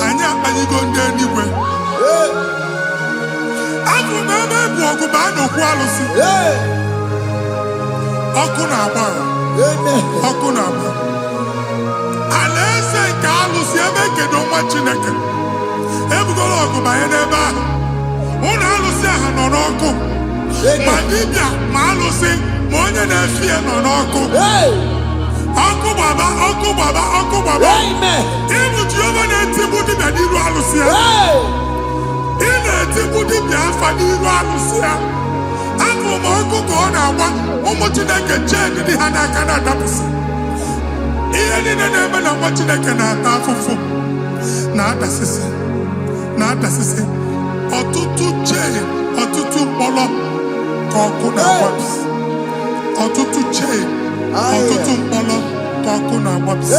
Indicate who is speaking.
Speaker 1: anyị akpanyigo ndị eluigwe. Afọ m ebe bụ ọgụ baa n'okwu alụsị. Ọkụ na-agba, ọkụ na-agba. Alaeze nke alụsị ebe ekedo nwa Chineke ebugoro ọgụ banye n'ebe ahụ. Ụlọ alụsị ahụ nọ n'ọkụ, ma dibịa ma alụsị ma onye na-efi ya nọ n'ọkụ. Ọkụ gbaba, ọkụ gbaba, ọkụ gbaba. Ịbụ Jehova na-etigbu dibịa n'iru alụsị ya. Ị na-etigbu dibịa afa n'iru alụsị ya. Afọ m ọkụ ka ọ na-agba ụmụ Chineke chee ndị ha n'aka na-adapụsị. Ihe niile na-eme na nwa Chineke na-ata afụfụ na-adasịsị. Ọtụtụ chee, ọtụtụ mkpọrọ ka ọkụ na-agbapụsị. Ọtụtụ chee, ọtụtụ mkpọrọ ka ọkụ na-agbapụsị.